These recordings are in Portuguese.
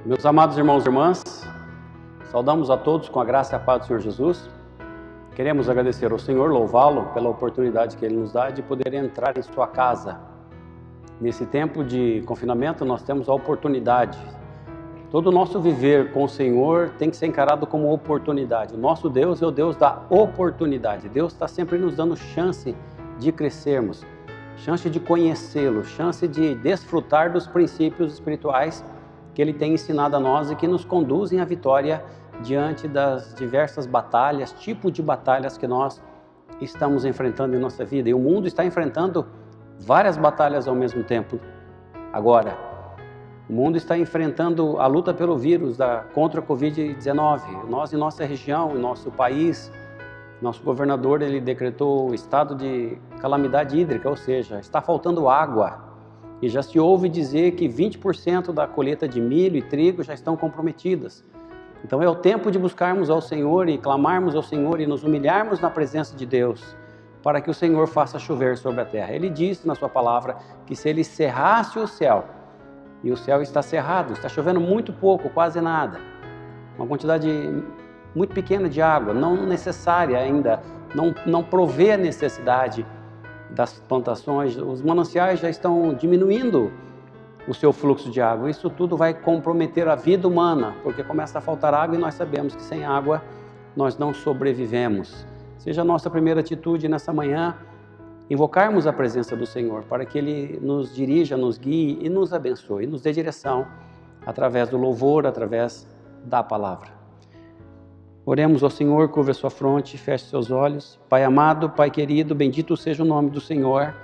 Meus amados irmãos e irmãs, saudamos a todos com a graça e a paz do Senhor Jesus. Queremos agradecer ao Senhor, louvá-lo pela oportunidade que Ele nos dá de poder entrar em sua casa. Nesse tempo de confinamento, nós temos a oportunidade. Todo o nosso viver com o Senhor tem que ser encarado como oportunidade. O nosso Deus é o Deus da oportunidade. Deus está sempre nos dando chance de crescermos, chance de conhecê-lo, chance de desfrutar dos princípios espirituais que Ele tem ensinado a nós e que nos conduzem à vitória diante das diversas batalhas, tipo de batalhas que nós estamos enfrentando em nossa vida. E o mundo está enfrentando várias batalhas ao mesmo tempo. Agora, o mundo está enfrentando a luta pelo vírus contra a Covid-19. Nós, em nossa região, em nosso país, nosso governador, ele decretou o estado de calamidade hídrica, ou seja, está faltando água. E já se ouve dizer que 20% da colheita de milho e trigo já estão comprometidas. Então é o tempo de buscarmos ao Senhor e clamarmos ao Senhor e nos humilharmos na presença de Deus, para que o Senhor faça chover sobre a terra. Ele disse na sua palavra que se Ele cerrasse o céu, e o céu está cerrado, está chovendo muito pouco, quase nada, uma quantidade muito pequena de água, não necessária ainda, não provê a necessidade das plantações, os mananciais já estão diminuindo o seu fluxo de água. Isso tudo vai comprometer a vida humana, porque começa a faltar água e nós sabemos que sem água nós não sobrevivemos. Seja a nossa primeira atitude nessa manhã, invocarmos a presença do Senhor, para que Ele nos dirija, nos guie e nos abençoe, nos dê direção através do louvor, através da palavra. Oremos ao Senhor, curva a sua fronte, feche seus olhos. Pai amado, Pai querido, bendito seja o nome do Senhor.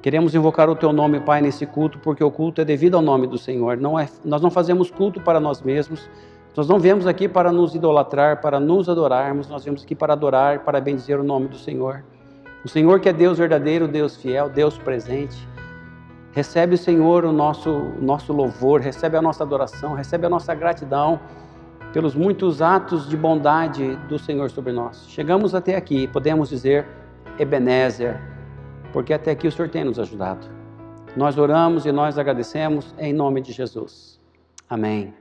Queremos invocar o Teu nome, Pai, nesse culto, porque o culto é devido ao nome do Senhor. Nós não fazemos culto para nós mesmos, nós não viemos aqui para nos idolatrar, para nos adorarmos, nós viemos aqui para adorar, para bendizer o nome do Senhor. O Senhor que é Deus verdadeiro, Deus fiel, Deus presente. Recebe, Senhor, o nosso louvor, recebe a nossa adoração, recebe a nossa gratidão pelos muitos atos de bondade do Senhor sobre nós. Chegamos até aqui, podemos dizer Ebenezer, porque até aqui o Senhor tem nos ajudado. Nós oramos e nós agradecemos em nome de Jesus. Amém.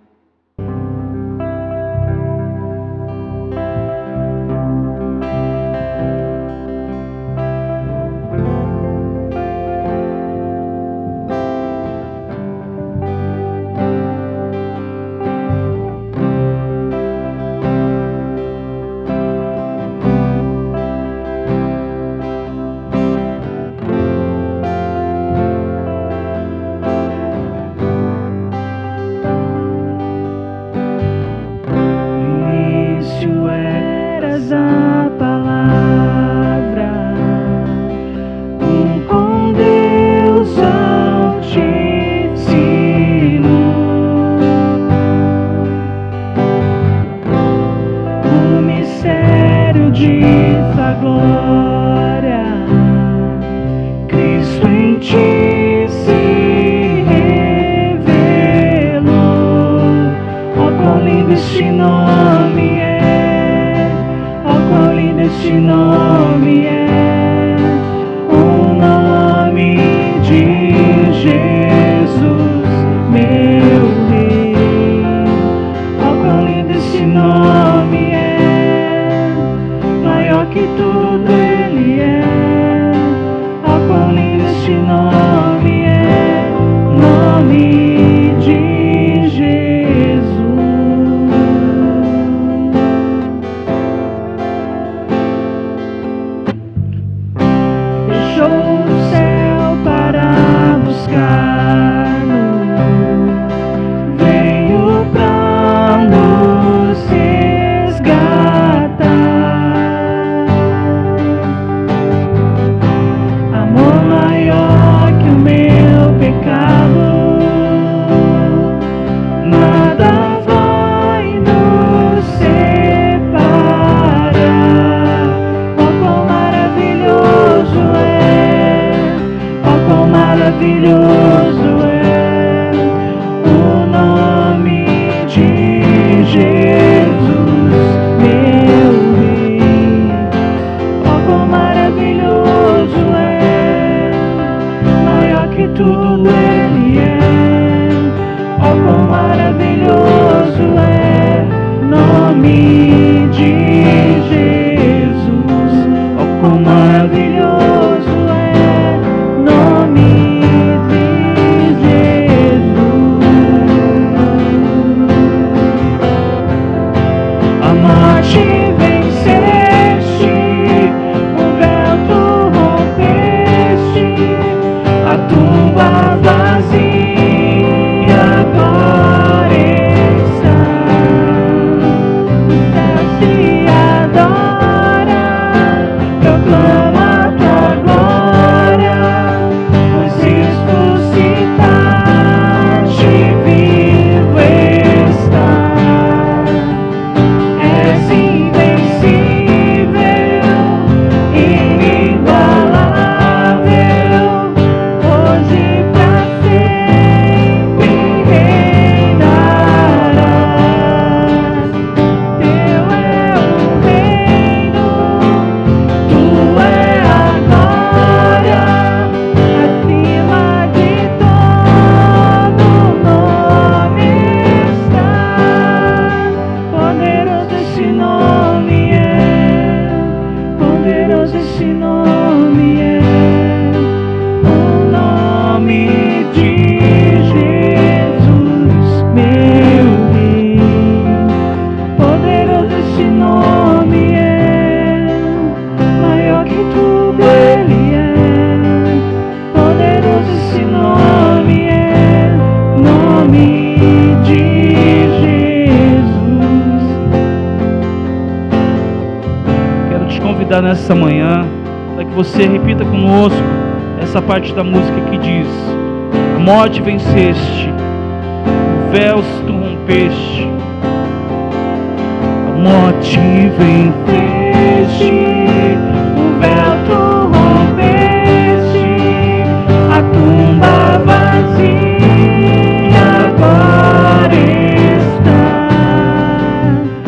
orar nessa manhã, para que você repita conosco essa parte da música que diz: a morte venceste, o véu tu rompeste. A morte venceste, o véu tu rompeste, a tumba vazia agora está.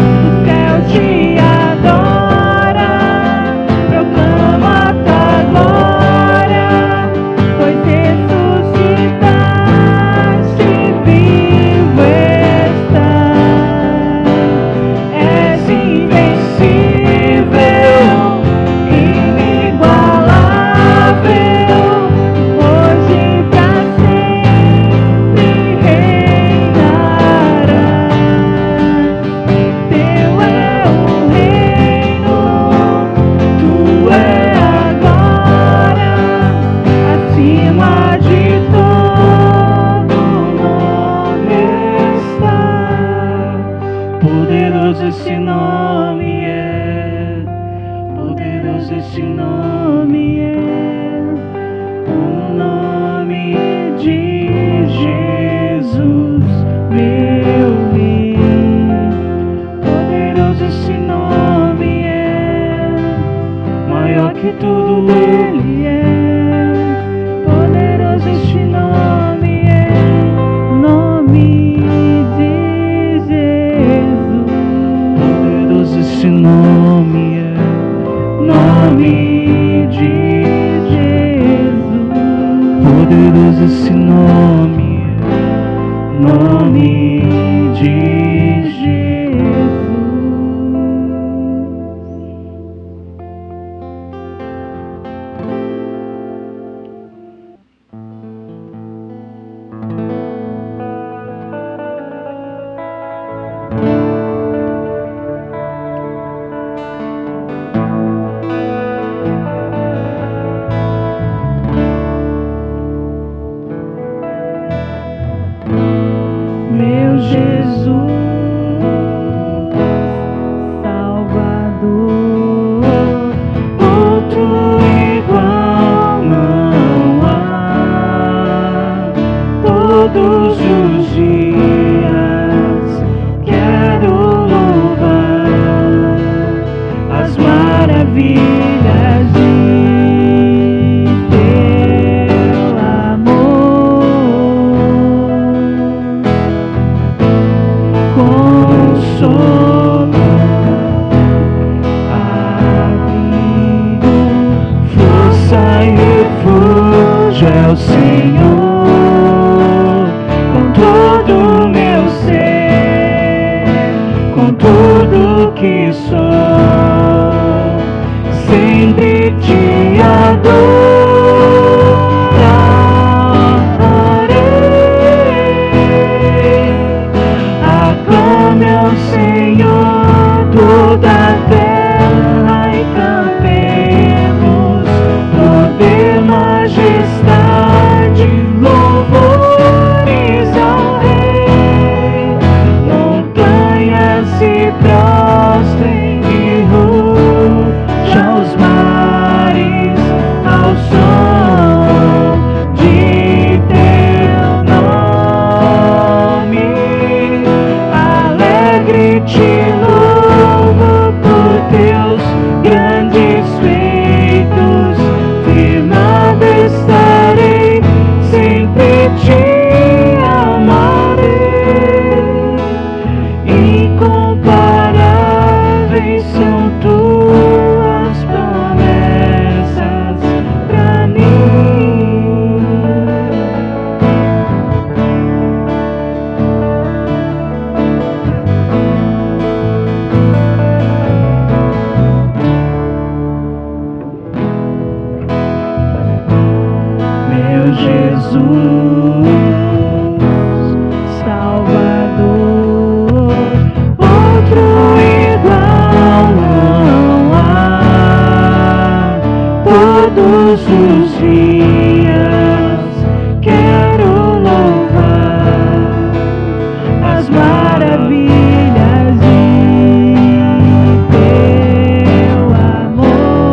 O céu te adora, proclama tua glória, pois ressuscitaste, vivo estás. És invencível, inigualável, hoje pra sempre reinarás. Teu é o reino, tu é a glória, acima de todo nome está. Poderoso esse nome é, poderoso esse nome é, o nome de Jesus, meu Rei. Poderoso esse nome é, maior que tudo ele é. Poderoso este nome é, nome de Jesus. Poderoso esse nome é, nome de Jesus. Poderoso esse nome é, nome de Jesus. Meu Jesus, Salvador, outro igual não há. Todos os dias quero louvar as maravilhas de teu amor. Consolo, abrigo, força e refúgio é o Senhor. Com todo o meu ser, com tudo que sou, sempre te adorarei. Aclame ao Senhor toda a terra e cantemos poder, majestade, louvores ao Rei. Montanhas se prostrem e rujam os mares ao som de teu nome. Alegre te louvo por teus grandes feitos, firmado estarei, sempre te amarei. Incomparáveis são tuas promessas pra mim. Meu Jesus, Salvador, outro igual não há. Todos os dias quero louvar as maravilhas de teu amor.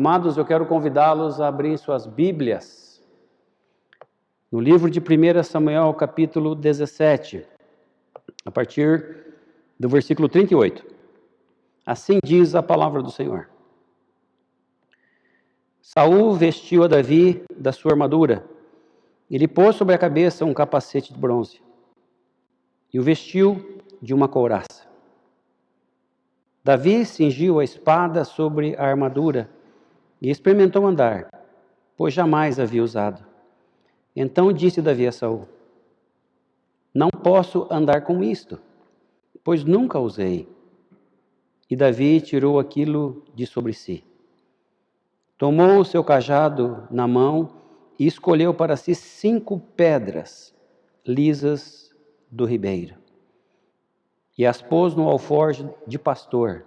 Amados, eu quero convidá-los a abrir suas Bíblias no livro de 1 Samuel, capítulo 17, a partir do versículo 38. Assim diz a palavra do Senhor. Saul vestiu a Davi da sua armadura e lhe pôs sobre a cabeça um capacete de bronze e o vestiu de uma couraça. Davi cingiu a espada sobre a armadura e experimentou andar, pois jamais havia usado. Então disse Davi a Saul: não posso andar com isto, pois nunca usei. E Davi tirou aquilo de sobre si. Tomou o seu cajado na mão e escolheu para si 5 pedras lisas do ribeiro. E as pôs no alforje de pastor,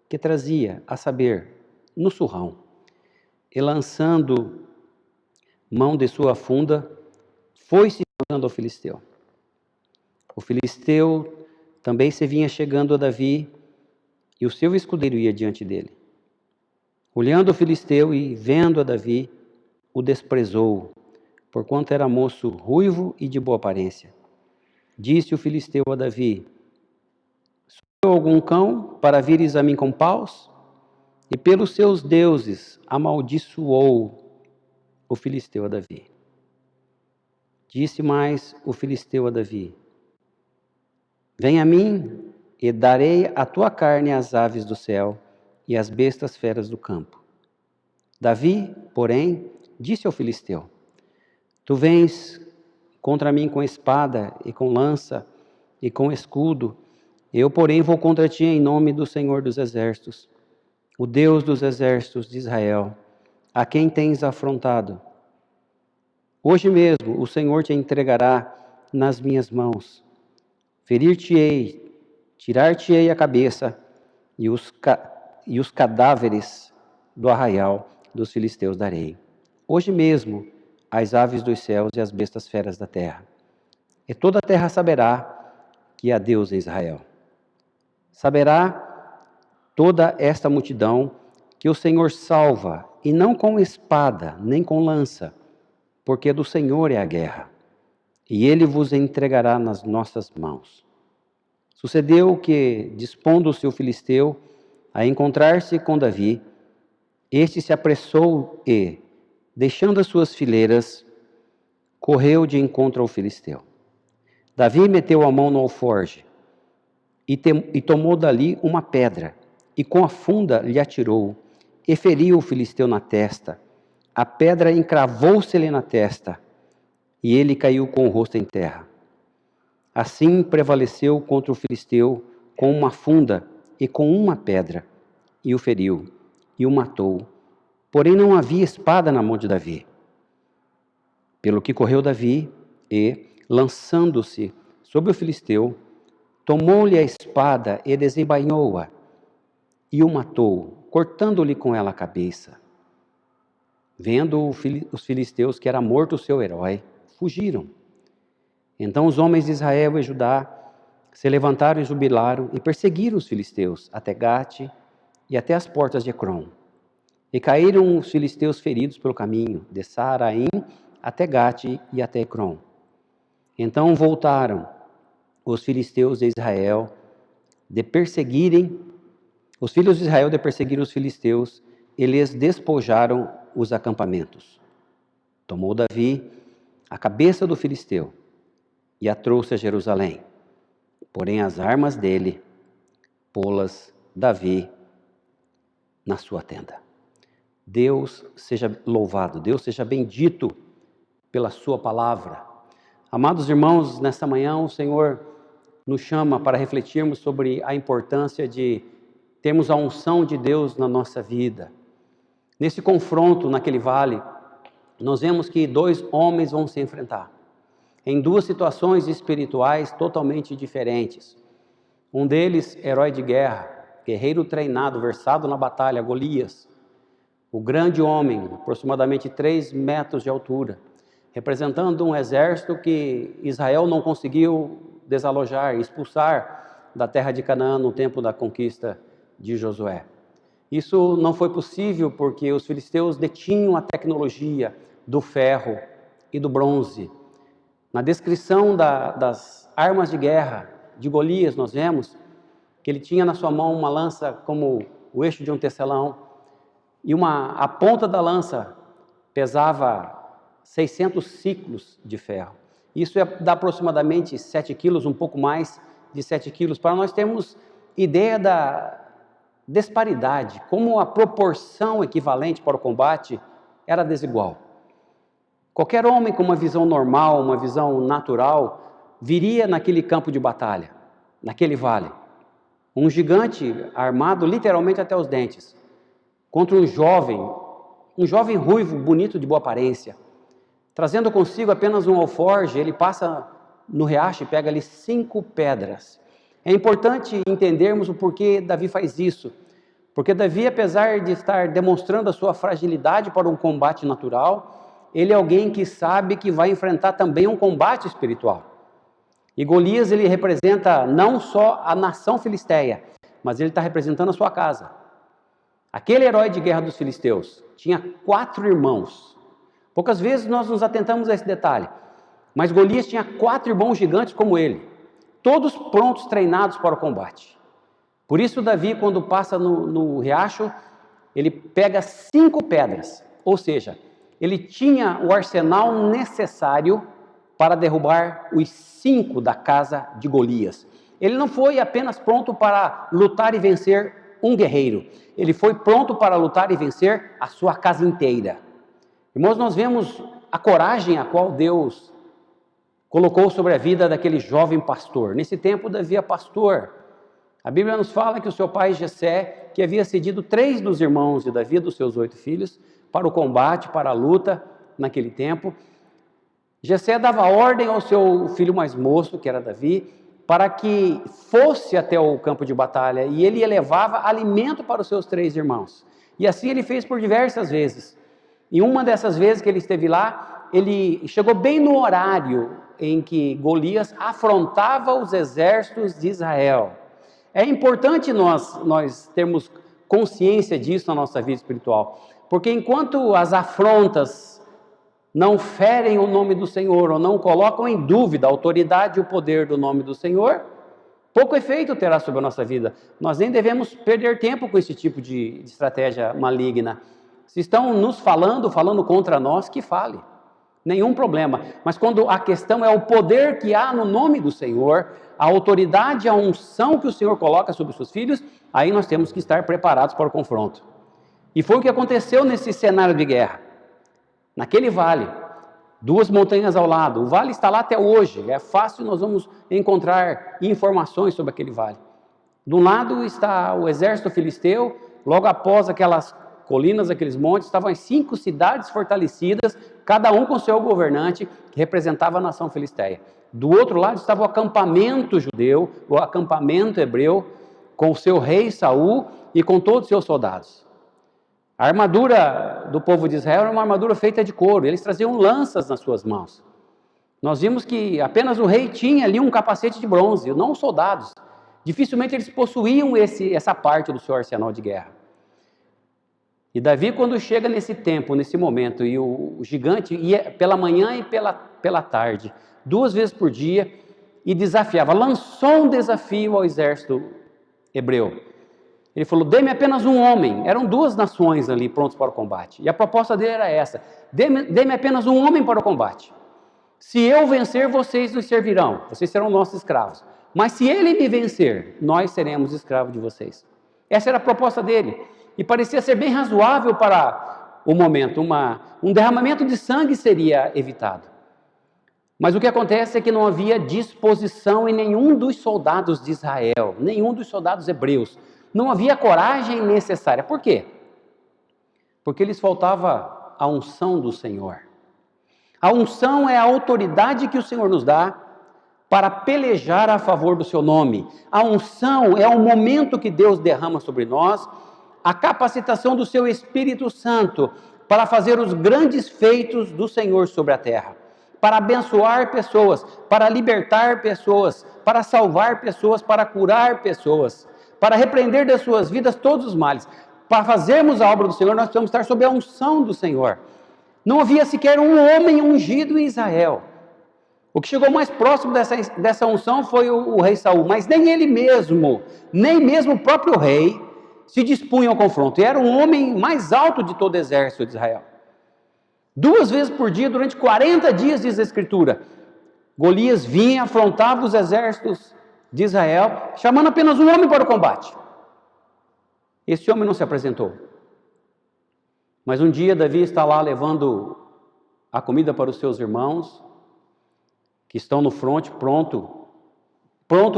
que trazia, a saber, no surrão. E lançando mão de sua funda, foi-se chegando ao filisteu. O filisteu também se vinha chegando a Davi, e o seu escudeiro ia diante dele. Olhando o filisteu e vendo a Davi, o desprezou, porquanto era moço ruivo e de boa aparência. Disse o filisteu a Davi: sou eu algum cão para vires a mim com paus? E pelos seus deuses amaldiçoou o filisteu a Davi. Disse mais o filisteu a Davi: vem a mim e darei a tua carne às aves do céu e às bestas feras do campo. Davi, porém, disse ao filisteu: tu vens contra mim com espada e com lança e com escudo, eu, porém, vou contra ti em nome do Senhor dos Exércitos, o Deus dos exércitos de Israel, a quem tens afrontado. Hoje mesmo o Senhor te entregará nas minhas mãos. Ferir-te-ei, tirar-te-ei a cabeça e os cadáveres do arraial dos filisteus darei. Hoje mesmo as aves dos céus e as bestas feras da terra. E toda a terra saberá que há Deus em Israel. Saberá toda esta multidão que o Senhor salva, e não com espada, nem com lança, porque do Senhor é a guerra, e ele vos entregará nas nossas mãos. Sucedeu que, dispondo-se o filisteu a encontrar-se com Davi, este se apressou e, deixando as suas fileiras, correu de encontro ao filisteu. Davi meteu a mão no alforje e tomou dali uma pedra, e com a funda lhe atirou, e feriu o filisteu na testa. A pedra encravou-se-lhe na testa, e ele caiu com o rosto em terra. Assim prevaleceu contra o filisteu com uma funda e com uma pedra, e o feriu, e o matou. Porém não havia espada na mão de Davi. Pelo que correu Davi, e, lançando-se sobre o filisteu, tomou-lhe a espada e desembainhou-a, e o matou, cortando-lhe com ela a cabeça. Vendo os filisteus que era morto o seu herói, fugiram. Então os homens de Israel e Judá se levantaram e jubilaram e perseguiram os filisteus até Gate e até as portas de Ecrom. E caíram os filisteus feridos pelo caminho, de Saaraim até Gate e até Ecrom. Então voltaram os filisteus de Israel os filhos de Israel de perseguirem os filisteus, e lhes despojaram os acampamentos. Tomou Davi a cabeça do filisteu e a trouxe a Jerusalém. Porém as armas dele, pô-las Davi na sua tenda. Deus seja louvado, Deus seja bendito pela sua palavra. Amados irmãos, nesta manhã o Senhor nos chama para refletirmos sobre a importância de termos a unção de Deus na nossa vida. Nesse confronto, naquele vale, nós vemos que 2 homens vão se enfrentar em 2 situações espirituais totalmente diferentes. Um deles, herói de guerra, guerreiro treinado, versado na batalha, Golias, o grande homem, aproximadamente 3 metros de altura, representando um exército que Israel não conseguiu desalojar, expulsar da terra de Canaã no tempo da conquista de Josué. Isso não foi possível porque os filisteus detinham a tecnologia do ferro e do bronze. Na descrição das armas de guerra de Golias, nós vemos que ele tinha na sua mão uma lança como o eixo de um tecelão, e a ponta da lança pesava 600 ciclos de ferro. Isso dá aproximadamente 7 quilos, um pouco mais de 7 quilos, para nós termos ideia da disparidade, como a proporção equivalente para o combate era desigual. Qualquer homem com uma visão normal, uma visão natural, viria naquele campo de batalha, naquele vale. Um gigante armado literalmente até os dentes, contra um jovem ruivo, bonito, de boa aparência. Trazendo consigo apenas um alforje, ele passa no riacho e pega ali 5 pedras. É importante entendermos o porquê Davi faz isso. Porque Davi, apesar de estar demonstrando a sua fragilidade para um combate natural, ele é alguém que sabe que vai enfrentar também um combate espiritual. E Golias, ele representa não só a nação filisteia, mas ele está representando a sua casa. Aquele herói de guerra dos filisteus tinha 4 irmãos. Poucas vezes nós nos atentamos a esse detalhe, mas Golias tinha 4 irmãos gigantes como ele, todos prontos, treinados para o combate. Por isso Davi, quando passa no riacho, ele pega 5 pedras, ou seja, ele tinha o arsenal necessário para derrubar os 5 da casa de Golias. Ele não foi apenas pronto para lutar e vencer um guerreiro, ele foi pronto para lutar e vencer a sua casa inteira. Irmãos, nós vemos a coragem a qual Deus colocou sobre a vida daquele jovem pastor. Nesse tempo, Davi é pastor. A Bíblia nos fala que o seu pai Jessé, que havia cedido 3 dos irmãos de Davi, dos seus 8 filhos, para o combate, para a luta naquele tempo, Jessé dava ordem ao seu filho mais moço, que era Davi, para que fosse até o campo de batalha, e ele levava alimento para os seus 3 irmãos. E assim ele fez por diversas vezes. E uma dessas vezes que ele esteve lá, ele chegou bem no horário em que Golias afrontava os exércitos de Israel. É importante nós termos consciência disso na nossa vida espiritual, porque enquanto as afrontas não ferem o nome do Senhor, ou não colocam em dúvida a autoridade e o poder do nome do Senhor, pouco efeito terá sobre a nossa vida. Nós nem devemos perder tempo com esse tipo de estratégia maligna. Se estão nos falando contra nós, que fale. Nenhum problema. Mas quando a questão é o poder que há no nome do Senhor, a autoridade, a unção que o Senhor coloca sobre os seus filhos, aí nós temos que estar preparados para o confronto. E foi o que aconteceu nesse cenário de guerra. Naquele vale, 2 montanhas ao lado, o vale está lá até hoje, é fácil, nós vamos encontrar informações sobre aquele vale. De um lado está o exército filisteu, logo após aquelas colinas, aqueles montes, estavam as 5 cidades fortalecidas, cada um com seu governante, que representava a nação filisteia. Do outro lado estava o acampamento judeu, o acampamento hebreu, com o seu rei Saul e com todos os seus soldados. A armadura do povo de Israel era uma armadura feita de couro, eles traziam lanças nas suas mãos. Nós vimos que apenas o rei tinha ali um capacete de bronze, não os soldados. Dificilmente eles possuíam essa parte do seu arsenal de guerra. E Davi, quando chega nesse tempo, nesse momento, e o gigante ia pela manhã e pela tarde, 2 vezes por dia, e desafiava, lançou um desafio ao exército hebreu. Ele falou, dê-me apenas um homem. Eram 2 nações ali prontos para o combate. E a proposta dele era essa, dê-me apenas um homem para o combate. Se eu vencer, vocês nos servirão, vocês serão nossos escravos. Mas se ele me vencer, nós seremos escravos de vocês. Essa era a proposta dele. E parecia ser bem razoável para o momento. Um derramamento de sangue seria evitado. Mas o que acontece é que não havia disposição em nenhum dos soldados de Israel, nenhum dos soldados hebreus. Não havia coragem necessária. Por quê? Porque lhes faltava a unção do Senhor. A unção é a autoridade que o Senhor nos dá para pelejar a favor do seu nome. A unção é o momento que Deus derrama sobre nós, a capacitação do seu Espírito Santo para fazer os grandes feitos do Senhor sobre a terra, para abençoar pessoas, para libertar pessoas, para salvar pessoas, para curar pessoas, para repreender das suas vidas todos os males. Para fazermos a obra do Senhor, nós precisamos estar sob a unção do Senhor. Não havia sequer um homem ungido em Israel. O que chegou mais próximo dessa unção foi o rei Saul, mas nem ele mesmo, nem mesmo o próprio rei, se dispunha ao confronto. E era um homem mais alto de todo o exército de Israel. 2 vezes por dia, durante 40 dias, diz a Escritura, Golias vinha, afrontava os exércitos de Israel, chamando apenas um homem para o combate. Esse homem não se apresentou. Mas um dia Davi está lá levando a comida para os seus irmãos, que estão no fronte, pronto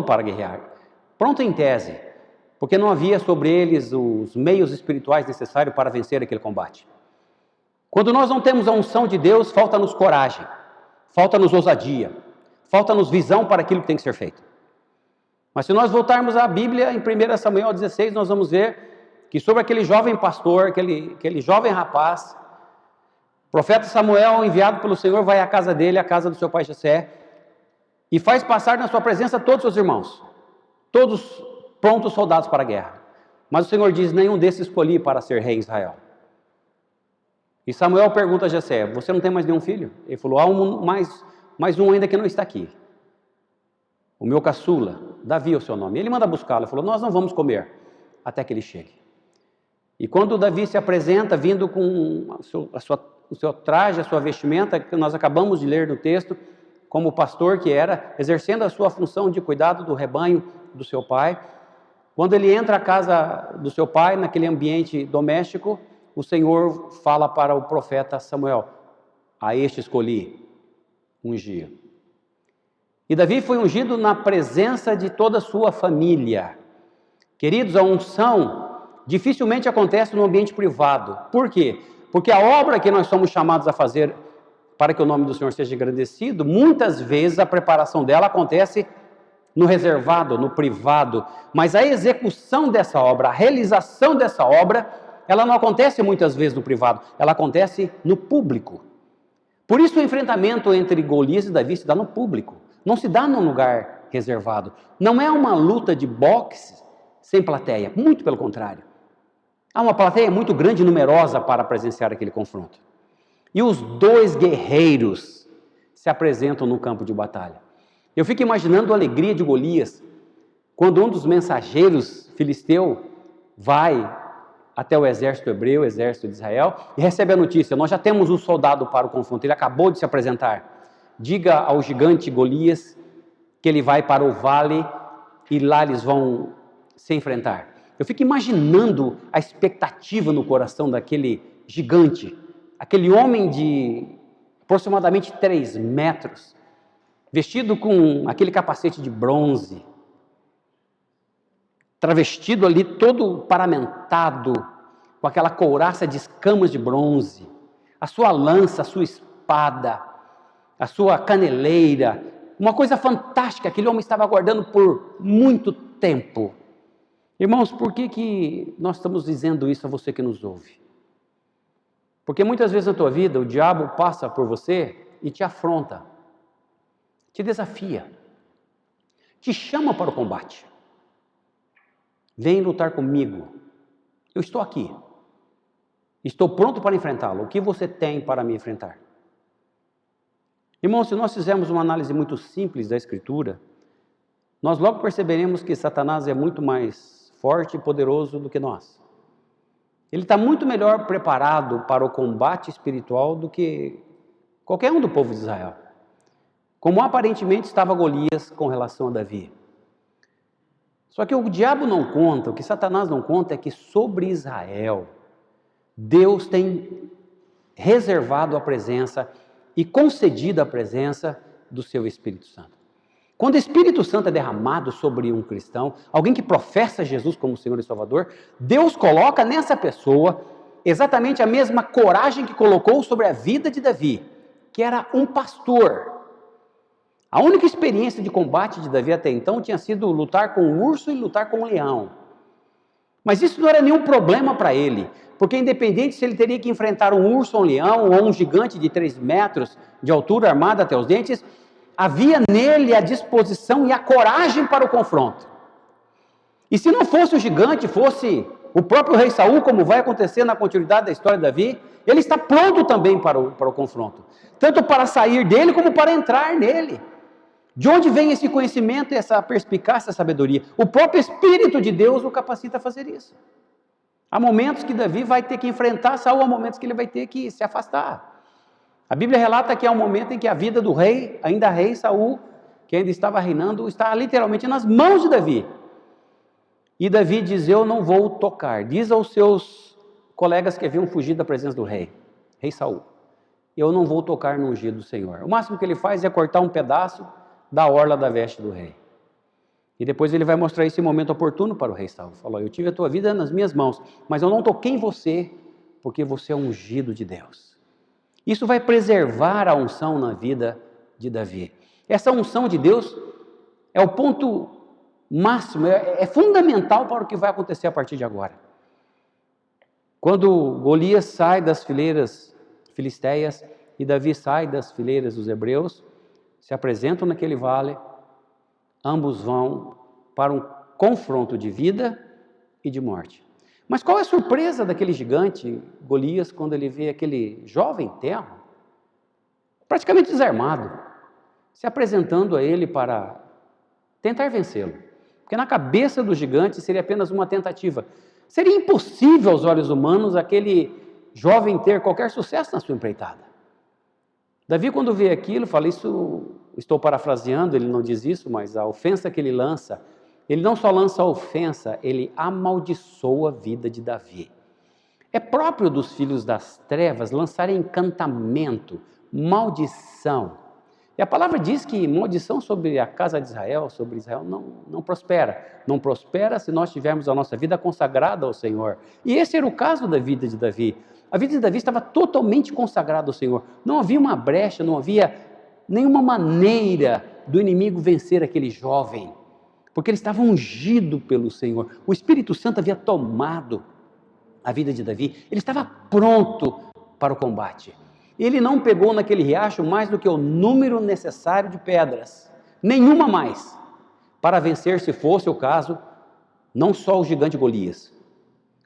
para guerrear. Pronto em tese, porque não havia sobre eles os meios espirituais necessários para vencer aquele combate. Quando nós não temos a unção de Deus, falta-nos coragem, falta-nos ousadia, falta-nos visão para aquilo que tem que ser feito. Mas se nós voltarmos à Bíblia, em 1 Samuel 16, nós vamos ver que sobre aquele jovem pastor, aquele jovem rapaz, o profeta Samuel, enviado pelo Senhor, vai à casa dele, à casa do seu pai Jessé, e faz passar na sua presença todos os seus irmãos, todos prontos soldados para a guerra. Mas o Senhor diz, nenhum desses escolhi para ser rei em Israel. E Samuel pergunta a Jessé, você não tem mais nenhum filho? Ele falou, há mais um ainda que não está aqui. O meu caçula, Davi é o seu nome. Ele manda buscá-lo, ele falou, nós não vamos comer até que ele chegue. E quando Davi se apresenta, vindo com o seu traje, a sua vestimenta, que nós acabamos de ler no texto, como pastor que era, exercendo a sua função de cuidado do rebanho do seu pai, quando ele entra à casa do seu pai, naquele ambiente doméstico, o Senhor fala para o profeta Samuel, a este escolhi, ungir. E Davi foi ungido na presença de toda a sua família. Queridos, a unção dificilmente acontece no ambiente privado. Por quê? Porque a obra que nós somos chamados a fazer para que o nome do Senhor seja engrandecido, muitas vezes a preparação dela acontece no reservado, no privado. Mas a execução dessa obra, a realização dessa obra, ela não acontece muitas vezes no privado, ela acontece no público. Por isso o enfrentamento entre Golias e Davi se dá no público, não se dá num lugar reservado. Não é uma luta de boxe sem plateia, muito pelo contrário. Há uma plateia muito grande e numerosa para presenciar aquele confronto. E os 2 guerreiros se apresentam no campo de batalha. Eu fico imaginando a alegria de Golias, quando um dos mensageiros filisteu vai até o exército hebreu, o exército de Israel, e recebe a notícia, nós já temos um soldado para o confronto, ele acabou de se apresentar. Diga ao gigante Golias que ele vai para o vale e lá eles vão se enfrentar. Eu fico imaginando a expectativa no coração daquele gigante, aquele homem de aproximadamente 3 metros, vestido com aquele capacete de bronze, travestido ali todo paramentado, com aquela couraça de escamas de bronze, a sua lança, a sua espada, a sua caneleira, uma coisa fantástica, aquele homem estava aguardando por muito tempo. Irmãos, por que nós estamos dizendo isso a você que nos ouve? Porque muitas vezes na tua vida o diabo passa por você e te afronta, te desafia, te chama para o combate. Vem lutar comigo, eu estou aqui, estou pronto para enfrentá-lo, o que você tem para me enfrentar? Irmãos, se nós fizermos uma análise muito simples da Escritura, nós logo perceberemos que Satanás é muito mais forte e poderoso do que nós. Ele está muito melhor preparado para o combate espiritual do que qualquer um do povo de Israel. Como aparentemente estava Golias com relação a Davi. Só que o diabo não conta, o que Satanás não conta é que sobre Israel, Deus tem reservado a presença e concedido a presença do seu Espírito Santo. Quando o Espírito Santo é derramado sobre um cristão, alguém que professa Jesus como Senhor e Salvador, Deus coloca nessa pessoa exatamente a mesma coragem que colocou sobre a vida de Davi, que era um pastor. A única experiência de combate de Davi até então tinha sido lutar com um urso e lutar com um leão. Mas isso não era nenhum problema para ele, porque independente se ele teria que enfrentar um urso ou um leão, ou um gigante de 3 metros de altura, armado até os dentes, havia nele a disposição e a coragem para o confronto. E se não fosse o gigante, fosse O próprio rei Saul, como vai acontecer na continuidade da história de Davi, ele está pronto também para o confronto. Tanto para sair dele, como para entrar nele. De onde vem esse conhecimento e essa perspicácia, essa sabedoria? O próprio Espírito de Deus o capacita a fazer isso. Há momentos que Davi vai ter que enfrentar Saul, há momentos que ele vai ter que se afastar. A Bíblia relata que há um momento em que a vida do rei, ainda rei Saul, que ainda estava reinando, está literalmente nas mãos de Davi. E Davi diz: eu não vou tocar. Diz aos seus colegas que haviam fugido da presença do rei Saul: eu não vou tocar no ungido do Senhor. O máximo que ele faz é cortar um pedaço da orla da veste do rei. E depois ele vai mostrar esse momento oportuno para o rei Saul. Falou: eu tive a tua vida nas minhas mãos, mas eu não toquei em você, porque você é ungido de Deus. Isso vai preservar a unção na vida de Davi. Essa unção de Deus é o ponto máximo, é fundamental para o que vai acontecer a partir de agora. Quando Golias sai das fileiras filisteias e Davi sai das fileiras dos hebreus, se apresentam naquele vale, ambos vão para um confronto de vida e de morte. Mas qual é a surpresa daquele gigante, Golias, quando ele vê aquele jovem tenro, praticamente desarmado, se apresentando a ele para tentar vencê-lo? Porque na cabeça do gigante seria apenas uma tentativa. Seria impossível aos olhos humanos aquele jovem ter qualquer sucesso na sua empreitada. Davi, quando vê aquilo, fala, isso, estou parafraseando, ele não diz isso, mas a ofensa que ele lança, ele não só lança a ofensa, ele amaldiçoa a vida de Davi. É próprio dos filhos das trevas lançarem encantamento, maldição. E a palavra diz que maldição sobre a casa de Israel, sobre Israel, não prospera. Não prospera se nós tivermos a nossa vida consagrada ao Senhor. E esse era o caso da vida de Davi. A vida de Davi estava totalmente consagrada ao Senhor. Não havia uma brecha, não havia nenhuma maneira do inimigo vencer aquele jovem, porque ele estava ungido pelo Senhor. O Espírito Santo havia tomado a vida de Davi. Ele estava pronto para o combate. Ele não pegou naquele riacho mais do que o número necessário de pedras, nenhuma mais, para vencer, se fosse o caso, não só o gigante Golias,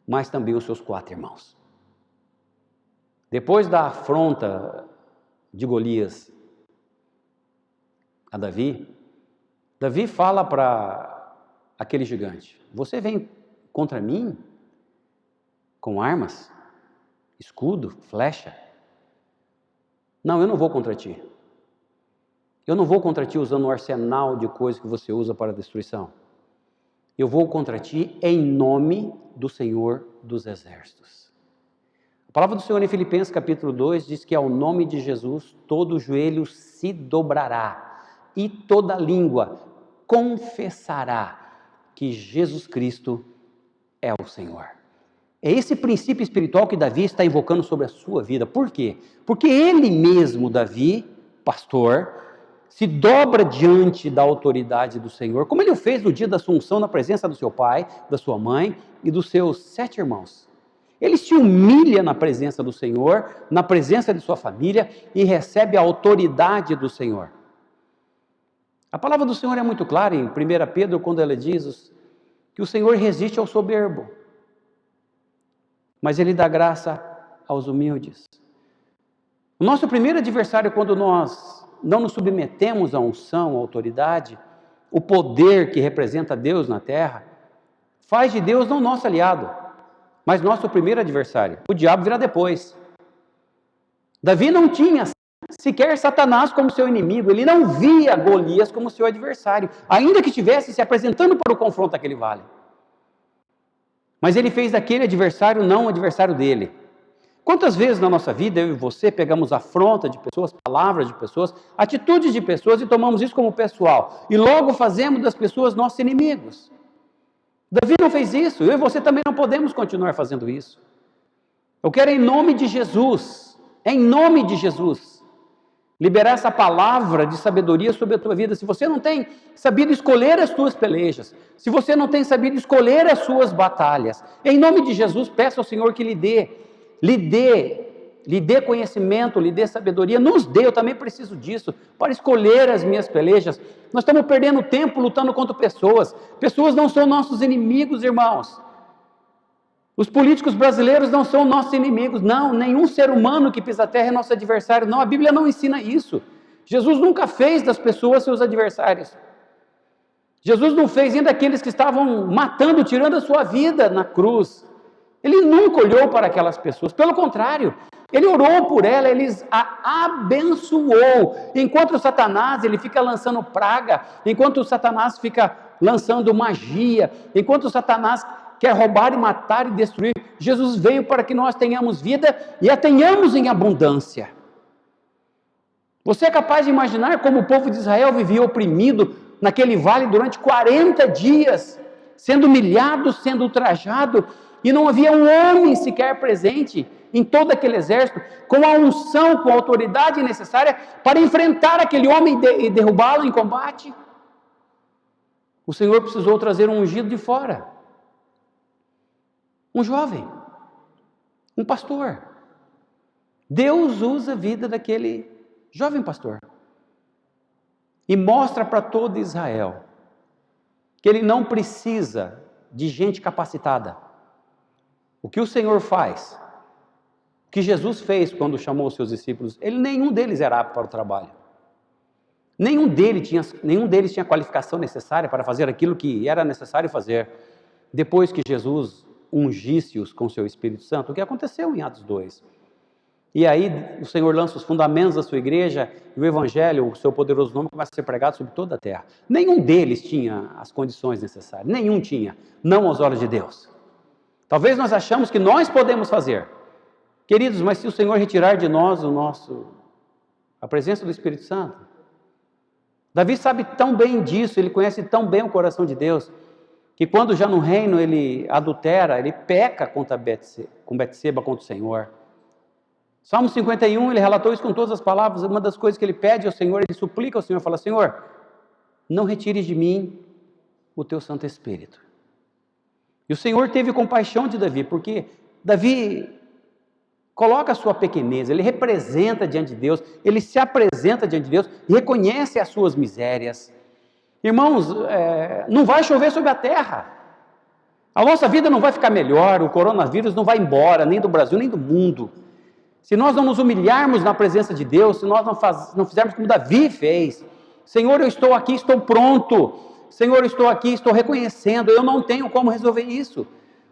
mas também os seus 4 irmãos. Depois da afronta de Golias a Davi, Davi fala para aquele gigante: você vem contra mim com armas, escudo, flecha? Não, eu não vou contra ti. Eu não vou contra ti usando o arsenal de coisas que você usa para a destruição. Eu vou contra ti em nome do Senhor dos Exércitos. A palavra do Senhor em Filipenses capítulo 2 diz que ao nome de Jesus todo joelho se dobrará e toda língua confessará que Jesus Cristo é o Senhor. É esse princípio espiritual que Davi está invocando sobre a sua vida. Por quê? Porque ele mesmo, Davi, pastor, se dobra diante da autoridade do Senhor, como ele o fez no dia da sua unção, na presença do seu pai, da sua mãe e dos seus 7 irmãos. Ele se humilha na presença do Senhor, na presença de sua família e recebe a autoridade do Senhor. A palavra do Senhor é muito clara em 1 Pedro, quando ela diz que o Senhor resiste ao soberbo, mas Ele dá graça aos humildes. O nosso primeiro adversário, quando nós não nos submetemos à unção, à autoridade, o poder que representa Deus na terra, faz de Deus não nosso aliado, mas nosso primeiro adversário. O diabo virá depois. Davi não tinha sequer Satanás como seu inimigo, ele não via Golias como seu adversário, ainda que estivesse se apresentando para o confronto daquele vale. Mas ele fez daquele adversário não o adversário dele. Quantas vezes na nossa vida, eu e você, pegamos afronta de pessoas, palavras de pessoas, atitudes de pessoas e tomamos isso como pessoal. E logo fazemos das pessoas nossos inimigos. Davi não fez isso, eu e você também não podemos continuar fazendo isso. Eu quero em nome de Jesus, liberar essa palavra de sabedoria sobre a tua vida. Se você não tem sabido escolher as tuas pelejas, se você não tem sabido escolher as suas batalhas, em nome de Jesus, peça ao Senhor que lhe dê conhecimento, lhe dê sabedoria, nos dê, eu também preciso disso, para escolher as minhas pelejas. Nós estamos perdendo tempo lutando contra pessoas não são nossos inimigos, irmãos. Os políticos brasileiros não são nossos inimigos, não. Nenhum ser humano que pisa a terra é nosso adversário, não. A Bíblia não ensina isso. Jesus nunca fez das pessoas seus adversários. Jesus não fez ainda aqueles que estavam matando, tirando a sua vida na cruz. Ele nunca olhou para aquelas pessoas, pelo contrário, ele orou por ela, ele a abençoou. Enquanto o Satanás ele fica lançando praga, enquanto o Satanás fica lançando magia, enquanto o Satanás quer roubar e matar e destruir, Jesus veio para que nós tenhamos vida e a tenhamos em abundância. Você é capaz de imaginar como o povo de Israel vivia oprimido naquele vale durante 40 dias, sendo humilhado, sendo ultrajado, e não havia um homem sequer presente em todo aquele exército, com a unção, com a autoridade necessária para enfrentar aquele homem e derrubá-lo em combate? O Senhor precisou trazer um ungido de fora, um jovem, um pastor. Deus usa a vida daquele jovem pastor e mostra para todo Israel que ele não precisa de gente capacitada. O que o Senhor faz, o que Jesus fez quando chamou os seus discípulos, nenhum deles era apto para o trabalho. Nenhum deles tinha qualificação necessária para fazer aquilo que era necessário fazer. Depois que Jesus ungisse-os com o seu Espírito Santo, o que aconteceu em Atos 2? E aí o Senhor lança os fundamentos da sua igreja, e o Evangelho, o seu poderoso nome, começa a ser pregado sobre toda a terra. Nenhum deles tinha as condições necessárias, nenhum tinha, não aos olhos de Deus. Talvez nós achamos que nós podemos fazer. Queridos, mas se o Senhor retirar de nós a presença do Espírito Santo, Davi sabe tão bem disso, ele conhece tão bem o coração de Deus, que quando já no reino ele adultera, ele peca com Betseba contra o Senhor. Salmo 51, ele relatou isso com todas as palavras. Uma das coisas que ele pede ao Senhor, ele suplica ao Senhor, fala: Senhor, não retires de mim o teu Santo Espírito. E o Senhor teve compaixão de Davi, porque Davi coloca a sua pequenez, ele representa diante de Deus, ele se apresenta diante de Deus, reconhece as suas misérias. Irmãos, não vai chover sobre a terra, a nossa vida não vai ficar melhor, o coronavírus não vai embora, nem do Brasil, nem do mundo. Se nós não nos humilharmos na presença de Deus, se nós não fizermos como Davi fez: Senhor, eu estou aqui, estou pronto. Senhor, eu estou aqui, estou reconhecendo, eu não tenho como resolver isso.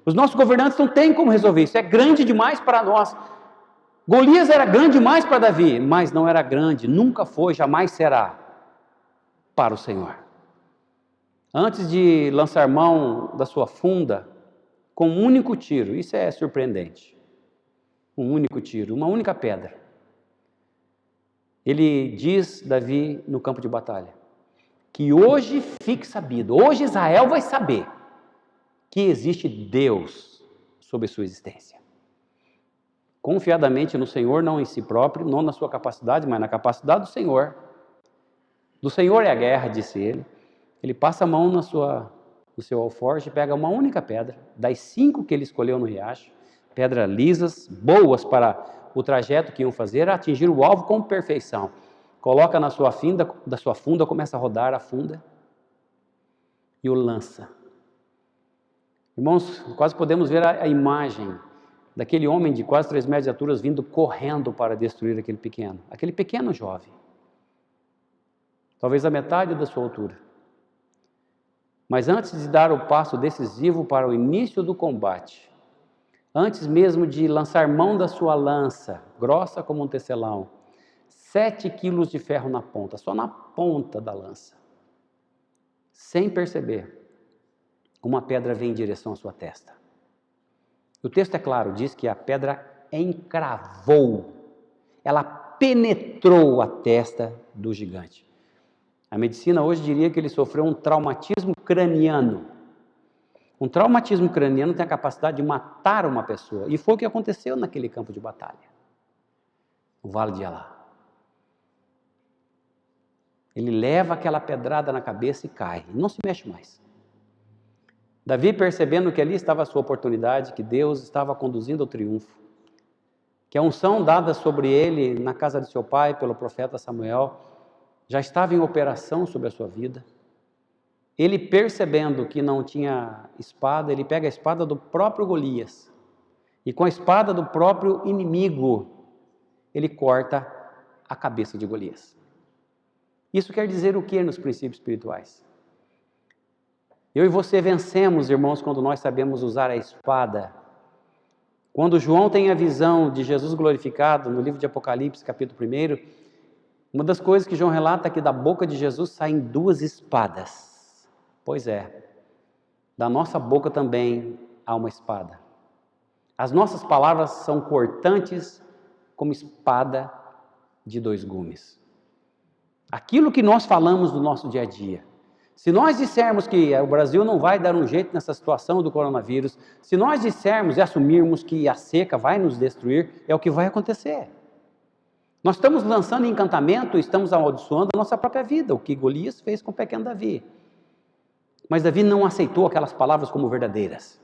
Os nossos governantes não têm como resolver isso, é grande demais para nós. Golias era grande demais para Davi, mas não era grande, nunca foi, jamais será para o Senhor. Antes de lançar mão da sua funda, com um único tiro, isso é surpreendente. Um único tiro, uma única pedra. Ele diz, Davi, no campo de batalha, que hoje fique sabido, hoje Israel vai saber que existe Deus sobre sua existência. Confiadamente no Senhor, não em si próprio, não na sua capacidade, mas na capacidade do Senhor. Do Senhor é a guerra, disse ele. Ele passa a mão no seu alforje, pega uma única pedra, das 5 que ele escolheu no riacho, pedras lisas, boas para o trajeto que iam fazer, atingir o alvo com perfeição. Coloca na sua funda, começa a rodar a funda e o lança. Irmãos, quase podemos ver a imagem daquele homem de quase 3 metros de altura vindo correndo para destruir aquele pequeno jovem. Talvez a metade da sua altura. Mas antes de dar o passo decisivo para o início do combate, antes mesmo de lançar mão da sua lança, grossa como um tecelão, 7 quilos de ferro na ponta, só na ponta da lança, sem perceber, uma pedra vem em direção à sua testa. O texto é claro, diz que a pedra encravou, ela penetrou a testa do gigante. A medicina hoje diria que ele sofreu um traumatismo craniano. Um traumatismo craniano tem a capacidade de matar uma pessoa, e foi o que aconteceu naquele campo de batalha, no Vale de Elá. Ele leva aquela pedrada na cabeça e cai, não se mexe mais. Davi, percebendo que ali estava a sua oportunidade, que Deus estava conduzindo ao triunfo, que a unção dada sobre ele na casa de seu pai pelo profeta Samuel já estava em operação sobre a sua vida. Ele, percebendo que não tinha espada, ele pega a espada do próprio Golias E com a espada do próprio inimigo, ele corta a cabeça de Golias. Isso quer dizer o que nos princípios espirituais? Eu e você vencemos, irmãos, quando nós sabemos usar a espada. Quando João tem a visão de Jesus glorificado, no livro de Apocalipse, capítulo 1, uma das coisas que João relata é que da boca de Jesus saem 2 espadas. Pois é, da nossa boca também há uma espada. As nossas palavras são cortantes como espada de 2 gumes. Aquilo que nós falamos no nosso dia a dia. Se nós dissermos que o Brasil não vai dar um jeito nessa situação do coronavírus, se nós dissermos e assumirmos que a seca vai nos destruir, é o que vai acontecer. Nós estamos lançando encantamento, estamos amaldiçoando a nossa própria vida, o que Golias fez com o pequeno Davi. Mas Davi não aceitou aquelas palavras como verdadeiras.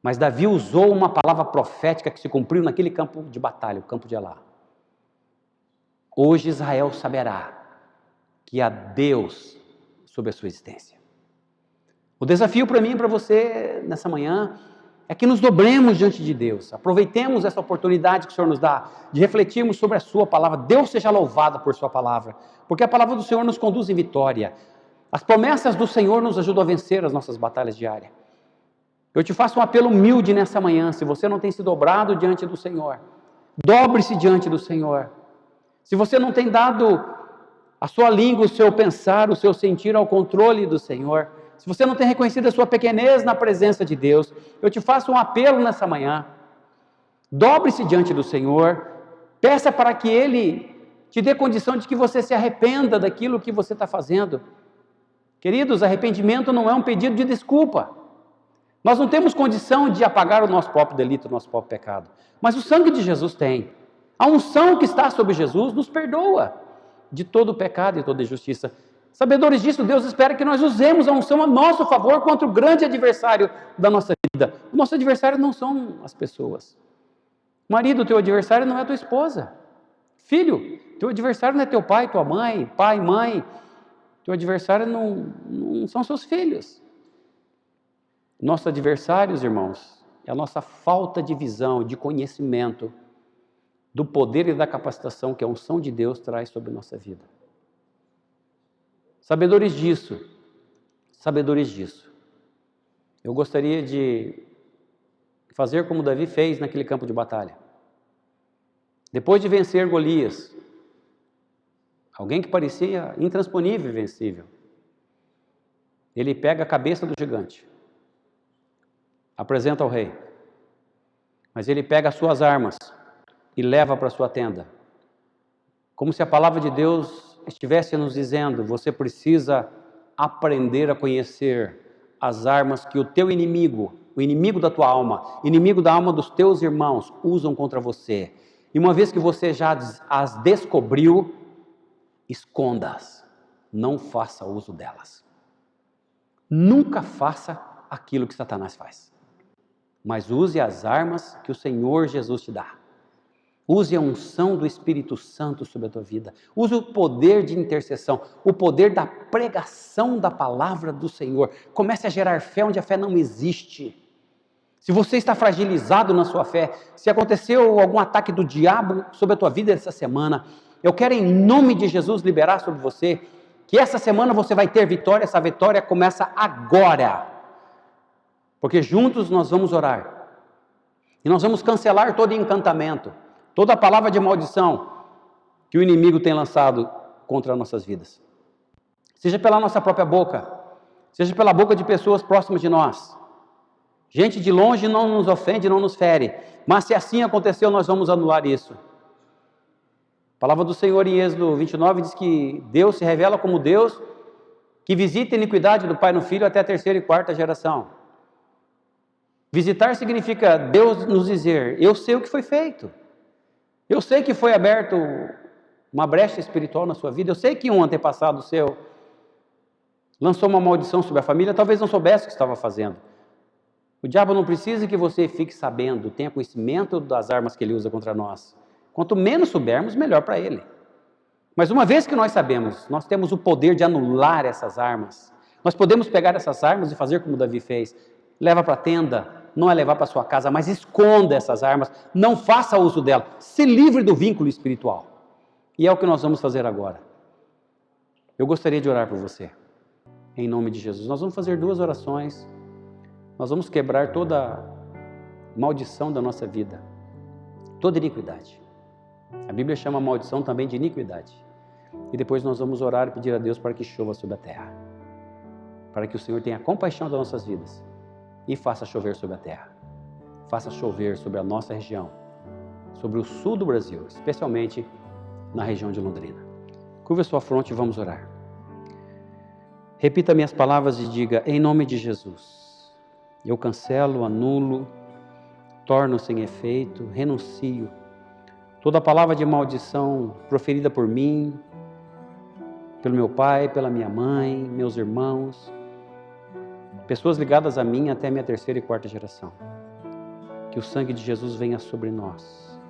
Mas Davi usou uma palavra profética que se cumpriu naquele campo de batalha, o campo de Elá. Hoje Israel saberá que há Deus sobre a sua existência. O desafio para mim e para você nessa manhã é que nos dobremos diante de Deus, aproveitemos essa oportunidade que o Senhor nos dá de refletirmos sobre a sua palavra. Deus seja louvado por sua palavra, porque a palavra do Senhor nos conduz em vitória. As promessas do Senhor nos ajudam a vencer as nossas batalhas diárias. Eu te faço um apelo humilde nessa manhã, se você não tem se dobrado diante do Senhor, dobre-se diante do Senhor. Se você não tem dado a sua língua, o seu pensar, o seu sentir ao controle do Senhor, se você não tem reconhecido a sua pequenez na presença de Deus, eu te faço um apelo nessa manhã. Dobre-se diante do Senhor, peça para que Ele te dê condição de que você se arrependa daquilo que você está fazendo. Queridos, arrependimento não é um pedido de desculpa. Nós não temos condição de apagar o nosso próprio delito, o nosso próprio pecado. Mas o sangue de Jesus tem. A unção que está sobre Jesus nos perdoa de todo o pecado e toda injustiça. Sabedores disso, Deus espera que nós usemos a unção a nosso favor contra o grande adversário da nossa vida. O nosso adversário não são as pessoas. Marido, teu adversário não é tua esposa. Filho, teu adversário não é teu pai, tua mãe, pai, mãe. Teu adversário não são seus filhos. Nossos adversários, irmãos, é a nossa falta de visão, de conhecimento do poder e da capacitação que a unção de Deus traz sobre a nossa vida. Sabedores disso, eu gostaria de fazer como Davi fez naquele campo de batalha. Depois de vencer Golias, alguém que parecia intransponível e invencível, ele pega a cabeça do gigante, apresenta ao rei, mas ele pega as suas armas e leva para a sua tenda, como se a palavra de Deus estivesse nos dizendo: você precisa aprender a conhecer as armas que o teu inimigo, o inimigo da tua alma, inimigo da alma dos teus irmãos, usam contra você. E uma vez que você já as descobriu, esconda-as, não faça uso delas. Nunca faça aquilo que Satanás faz, mas use as armas que o Senhor Jesus te dá. Use a unção do Espírito Santo sobre a tua vida. Use o poder de intercessão, o poder da pregação da palavra do Senhor. Comece a gerar fé onde a fé não existe. Se você está fragilizado na sua fé, se aconteceu algum ataque do diabo sobre a tua vida essa semana, eu quero em nome de Jesus liberar sobre você que essa semana você vai ter vitória. Essa vitória começa agora, porque juntos nós vamos orar e nós vamos cancelar todo encantamento, toda a palavra de maldição que o inimigo tem lançado contra nossas vidas. Seja pela nossa própria boca, seja pela boca de pessoas próximas de nós. Gente de longe não nos ofende, não nos fere, mas se assim aconteceu, nós vamos anular isso. A palavra do Senhor em Êxodo 29 diz que Deus se revela como Deus que visita a iniquidade do pai no filho até a 3ª e 4ª geração. Visitar significa Deus nos dizer: eu sei o que foi feito. Eu sei que foi aberto uma brecha espiritual na sua vida. Eu sei que um antepassado seu lançou uma maldição sobre a família, talvez não soubesse o que estava fazendo. O diabo não precisa que você fique sabendo, tenha conhecimento das armas que ele usa contra nós. Quanto menos soubermos, melhor para ele. Mas uma vez que nós sabemos, nós temos o poder de anular essas armas. Nós podemos pegar essas armas e fazer como Davi fez. Leva para a tenda, não é levar para sua casa, mas esconda essas armas, não faça uso dela, se livre do vínculo espiritual. E é o que nós vamos fazer agora. Eu gostaria de orar por você, em nome de Jesus. Nós vamos fazer 2 orações, nós vamos quebrar toda maldição da nossa vida, toda iniquidade. A Bíblia chama a maldição também de iniquidade. E depois nós vamos orar e pedir a Deus para que chova sobre a terra, para que o Senhor tenha compaixão das nossas vidas e faça chover sobre a terra, faça chover sobre a nossa região, sobre o sul do Brasil, especialmente na região de Londrina. Curva a sua fronte e vamos orar. Repita minhas palavras e diga: em nome de Jesus, eu cancelo, anulo, torno sem efeito, renuncio toda palavra de maldição proferida por mim, pelo meu pai, pela minha mãe, meus irmãos, pessoas ligadas a mim até minha 3ª e 4ª geração. Que o sangue de Jesus venha sobre nós.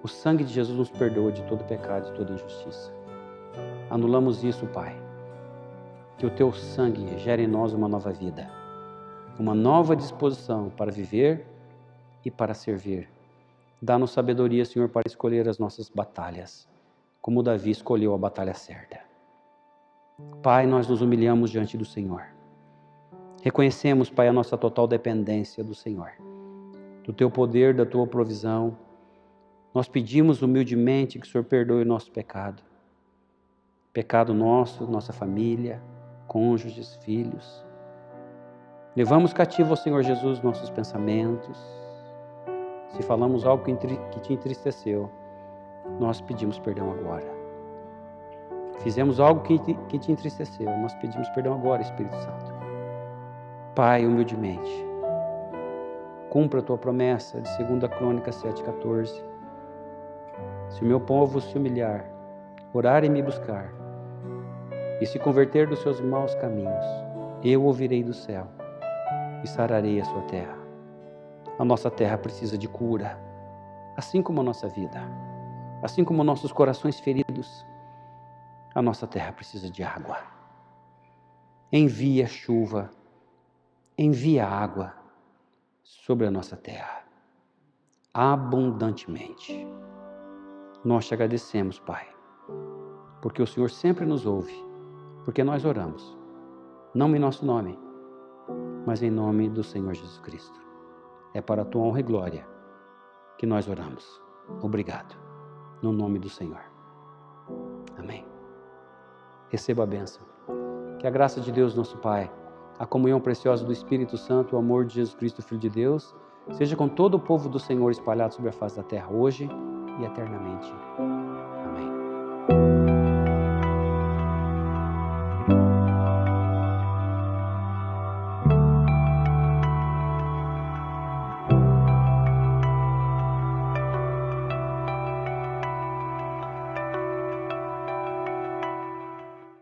O sangue de Jesus nos perdoa de todo pecado e toda injustiça. Anulamos isso, Pai. Que o Teu sangue gere em nós uma nova vida, uma nova disposição para viver e para servir. Dá-nos sabedoria, Senhor, para escolher as nossas batalhas, como Davi escolheu a batalha certa. Pai, nós nos humilhamos diante do Senhor. Reconhecemos, Pai, a nossa total dependência do Senhor, do Teu poder, da Tua provisão. Nós pedimos humildemente que o Senhor perdoe o nosso pecado. Pecado nosso, nossa família, cônjuges, filhos. Levamos cativo ao Senhor Jesus nossos pensamentos. Se falamos algo que te entristeceu, nós pedimos perdão agora. Fizemos algo que te entristeceu, nós pedimos perdão agora, Espírito Santo. Pai, humildemente, cumpra a Tua promessa de 2 Crônicas 7,14. Se o meu povo se humilhar, orar e me buscar, e se converter dos seus maus caminhos, eu ouvirei do céu e sararei a sua terra. A nossa terra precisa de cura, assim como a nossa vida, assim como nossos corações feridos. A nossa terra precisa de água. Envia chuva, envia água sobre a nossa terra, abundantemente. Nós te agradecemos, Pai, porque o Senhor sempre nos ouve, porque nós oramos, não em nosso nome, mas em nome do Senhor Jesus Cristo. É para a Tua honra e glória que nós oramos. Obrigado, no nome do Senhor. Amém. Receba a bênção. Que a graça de Deus, nosso Pai, a comunhão preciosa do Espírito Santo, o amor de Jesus Cristo, Filho de Deus, seja com todo o povo do Senhor espalhado sobre a face da terra hoje e eternamente.